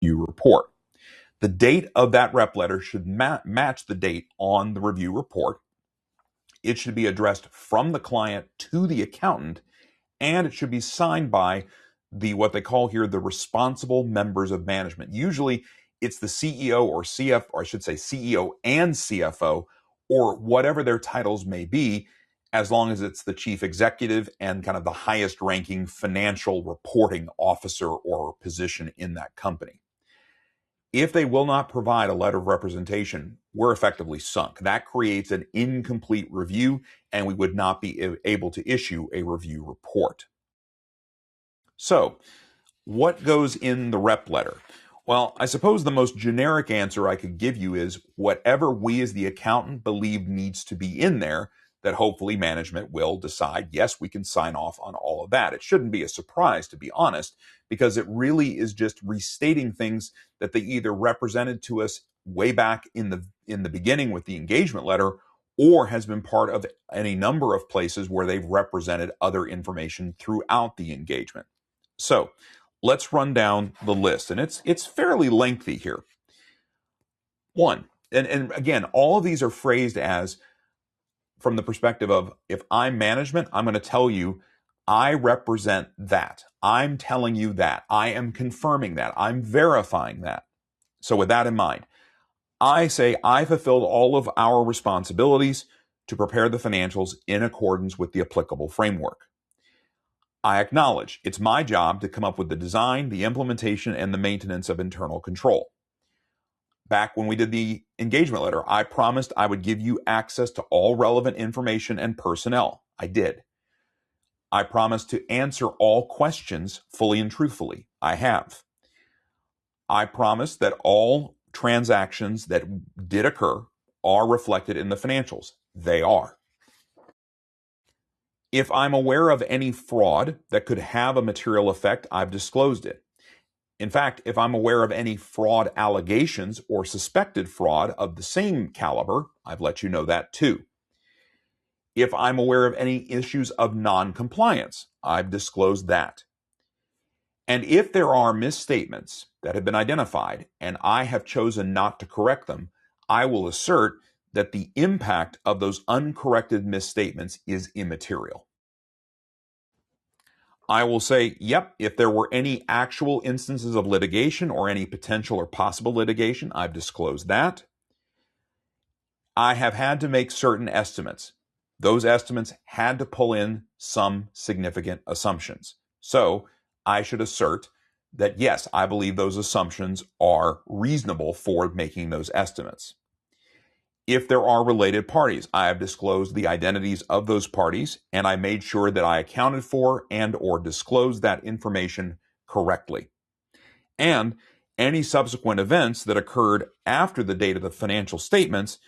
review report. The date of that rep letter should match the date on the review report. It should be addressed from the client to the accountant, and it should be signed by what they call here the responsible members of management. Usually it's the CEO or or I should say CEO and CFO, or whatever their titles may be, as long as it's the chief executive and kind of the highest ranking financial reporting officer or position in that company. If they will not provide a letter of representation, we're effectively sunk. That creates an incomplete review, and we would not be able to issue a review report. So, what goes in the rep letter? Well, I suppose the most generic answer I could give you is whatever we as the accountant believe needs to be in there, that hopefully management will decide, yes, we can sign off on all of that. It shouldn't be a surprise, to be honest, because it really is just restating things that they either represented to us way back in the beginning with the engagement letter, or has been part of any number of places where they've represented other information throughout the engagement. So let's run down the list, and it's fairly lengthy here. One, and again, all of these are phrased as from the perspective of, if I'm management, I'm going to tell you, I represent that. I'm telling you that. I am confirming that. I'm verifying that. So with that in mind, I say I fulfilled all of our responsibilities to prepare the financials in accordance with the applicable framework. I acknowledge it's my job to come up with the design, the implementation, and the maintenance of internal control. Back when we did the engagement letter, I promised I would give you access to all relevant information and personnel. I did. I promised to answer all questions fully and truthfully. I have. I promised that all transactions that did occur are reflected in the financials. They are. If I'm aware of any fraud that could have a material effect, I've disclosed it. In fact, if I'm aware of any fraud allegations or suspected fraud of the same caliber, I've let you know that too. If I'm aware of any issues of non-compliance, I've disclosed that. And if there are misstatements that have been identified and I have chosen not to correct them, I will assert that the impact of those uncorrected misstatements is immaterial. I will say, yep, if there were any actual instances of litigation or any potential or possible litigation, I've disclosed that. I have had to make certain estimates. Those estimates had to pull in some significant assumptions. So I should assert that, yes, I believe those assumptions are reasonable for making those estimates. If there are related parties, I have disclosed the identities of those parties, and I made sure that I accounted for and or disclosed that information correctly. And any subsequent events that occurred after the date of the financial statements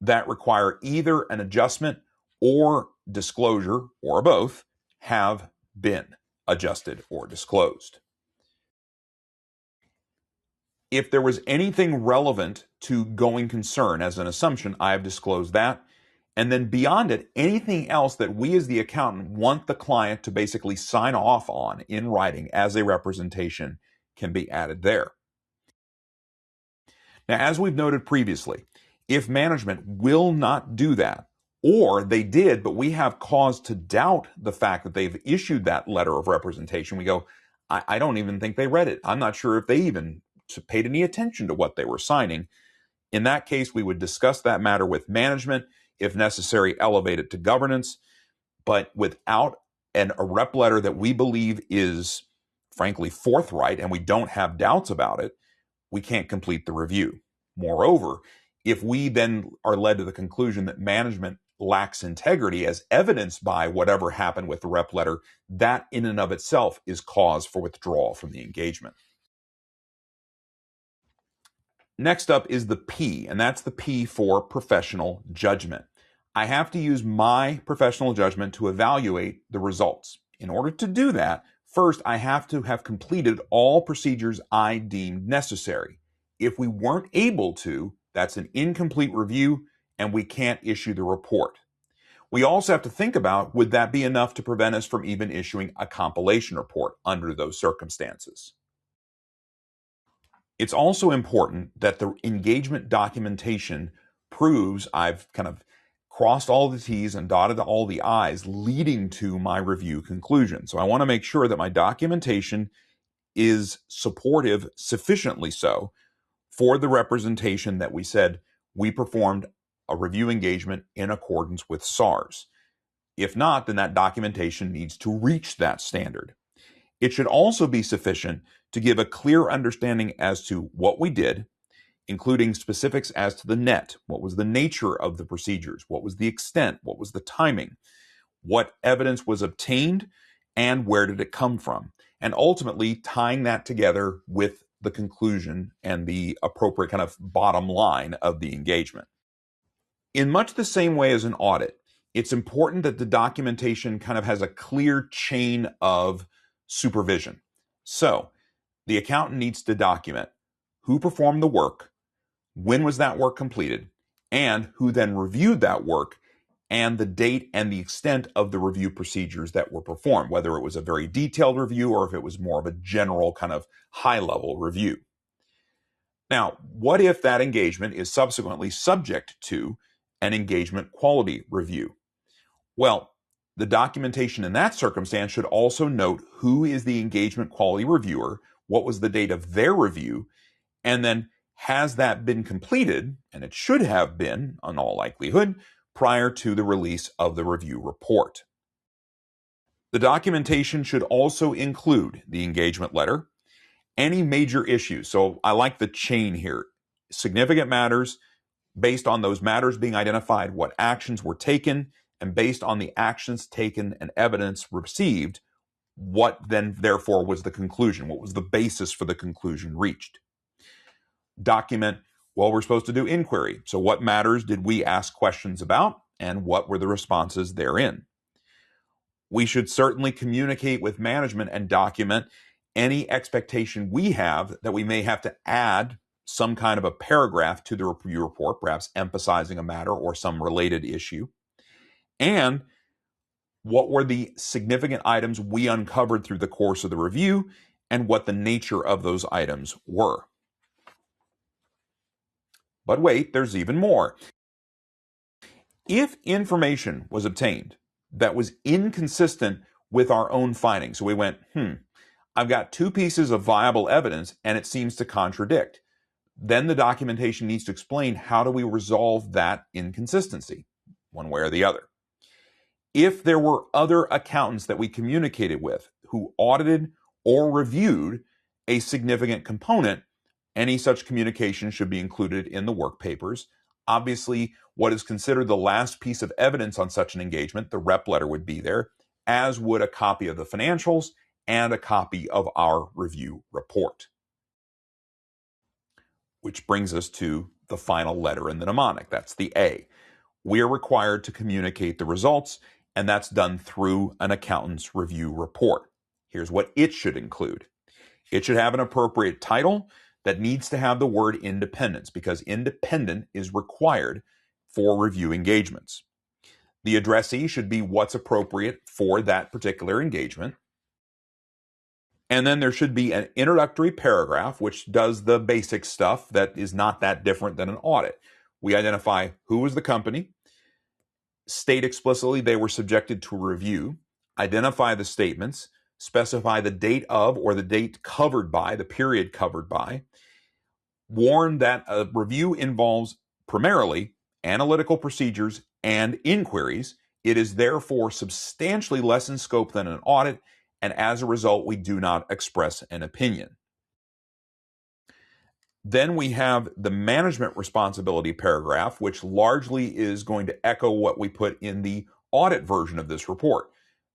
that require either an adjustment or disclosure, or both, have been adjusted or disclosed. If there was anything relevant to going concern as an assumption, I have disclosed that. And then beyond it, anything else that we as the accountant want the client to basically sign off on in writing as a representation can be added there. Now, as we've noted previously, if management will not do that, or they did, but we have cause to doubt the fact that they've issued that letter of representation, we go, I don't even think they read it. I'm not sure if they even paid any attention to what they were signing. In that case, we would discuss that matter with management, if necessary, elevate it to governance. But without a rep letter that we believe is, frankly, forthright, and we don't have doubts about it, we can't complete the review. Moreover, if we then are led to the conclusion that management lacks integrity, as evidenced by whatever happened with the rep letter, that in and of itself is cause for withdrawal from the engagement. Next up is the P, and that's the P for professional judgment. I have to use my professional judgment to evaluate the results. In order to do that, first I have to have completed all procedures I deemed necessary. If we weren't able to, that's an incomplete review and we can't issue the report. We also have to think about, would that be enough to prevent us from even issuing a compilation report under those circumstances? It's also important that the engagement documentation proves I've kind of crossed all the T's and dotted all the I's leading to my review conclusion. So I want to make sure that my documentation is supportive, sufficiently so, for the representation that we said we performed a review engagement in accordance with SARS. If not, then that documentation needs to reach that standard. It should also be sufficient to give a clear understanding as to what we did, including specifics as to the net. What was the nature of the procedures? What was the extent? What was the timing? What evidence was obtained? And where did it come from? And ultimately tying that together with the conclusion and the appropriate kind of bottom line of the engagement. In much the same way as an audit, it's important that the documentation kind of has a clear chain of supervision. So the accountant needs to document who performed the work, when was that work completed, and who then reviewed that work, and the date and the extent of the review procedures that were performed, whether it was a very detailed review or if it was more of a general kind of high-level review. Now, what if that engagement is subsequently subject to an engagement quality review? Well, the documentation in that circumstance should also note who is the engagement quality reviewer, what was the date of their review, and then has that been completed, and it should have been, in all likelihood, prior to the release of the review report. The documentation should also include the engagement letter, any major issues. So I like the chain here. Significant matters, based on those matters being identified, what actions were taken, and based on the actions taken and evidence received, what then therefore was the conclusion? What was the basis for the conclusion reached? Document, well, we're supposed to do inquiry. So what matters did we ask questions about, and what were the responses therein? We should certainly communicate with management and document any expectation we have that we may have to add some kind of a paragraph to the review report, perhaps emphasizing a matter or some related issue. And what were the significant items we uncovered through the course of the review, and what the nature of those items were. But wait, there's even more. If information was obtained that was inconsistent with our own findings, so we went, I've got two pieces of viable evidence and it seems to contradict, then the documentation needs to explain how do we resolve that inconsistency, one way or the other. If there were other accountants that we communicated with who audited or reviewed a significant component, any such communication should be included in the work papers. Obviously, what is considered the last piece of evidence on such an engagement, the rep letter, would be there, as would a copy of the financials and a copy of our review report. Which brings us to the final letter in the mnemonic. That's the A. We are required to communicate the results, and that's done through an accountant's review report. Here's what it should include. It should have an appropriate title that needs to have the word independence, because independent is required for review engagements. The addressee should be what's appropriate for that particular engagement. And then there should be an introductory paragraph, which does the basic stuff that is not that different than an audit. We identify who was the company, state explicitly they were subjected to review, identify the statements, specify the date of or the date covered by, the period covered by, warn that a review involves primarily analytical procedures and inquiries. It is therefore substantially less in scope than an audit, and as a result, we do not express an opinion. Then we have the management responsibility paragraph, which largely is going to echo what we put in the audit version of this report.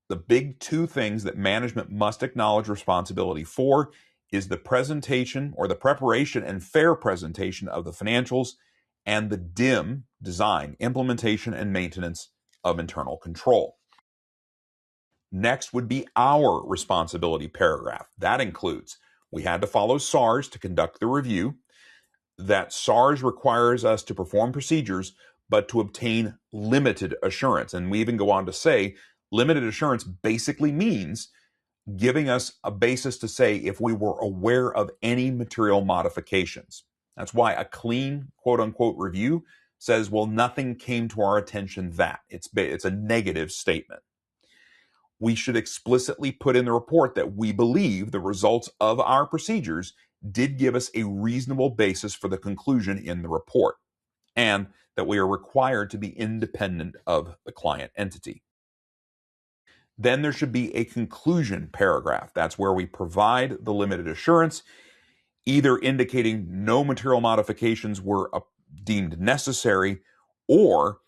The big two things that management must acknowledge responsibility for is the presentation or the preparation and fair presentation of the financials, and the DIM, design, implementation, and maintenance of internal control. Next would be our responsibility paragraph. That includes, we had to follow SARS to conduct the review, that SARS requires us to perform procedures, but to obtain limited assurance. And we even go on to say, limited assurance basically means giving us a basis to say if we were aware of any material modifications. That's why a clean, quote unquote, review says, well, nothing came to our attention that. It's a negative statement. We should explicitly put in the report that we believe the results of our procedures did give us a reasonable basis for the conclusion in the report, and that we are required to be independent of the client entity. Then there should be a conclusion paragraph. That's where we provide the limited assurance, either indicating no material modifications were deemed necessary, or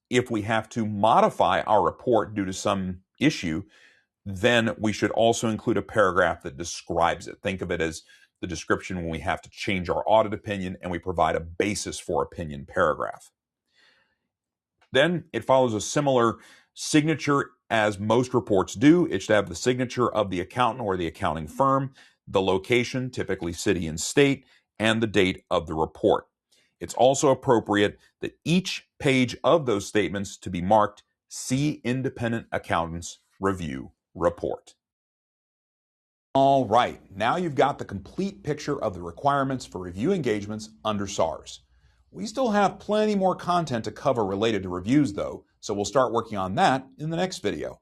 if we have to modify our report due to some issue, then we should also include a paragraph that describes it. Think of it as the description when we have to change our audit opinion and we provide a basis for opinion paragraph. Then it follows a similar signature as most reports do. It should have the signature of the accountant or the accounting firm, the location, typically city and state, and the date of the report. It's also appropriate that each page of those statements to be marked "See Independent Accountant's Review Report." All right, now you've got the complete picture of the requirements for review engagements under SARS. We still have plenty more content to cover related to reviews though, so we'll start working on that in the next video.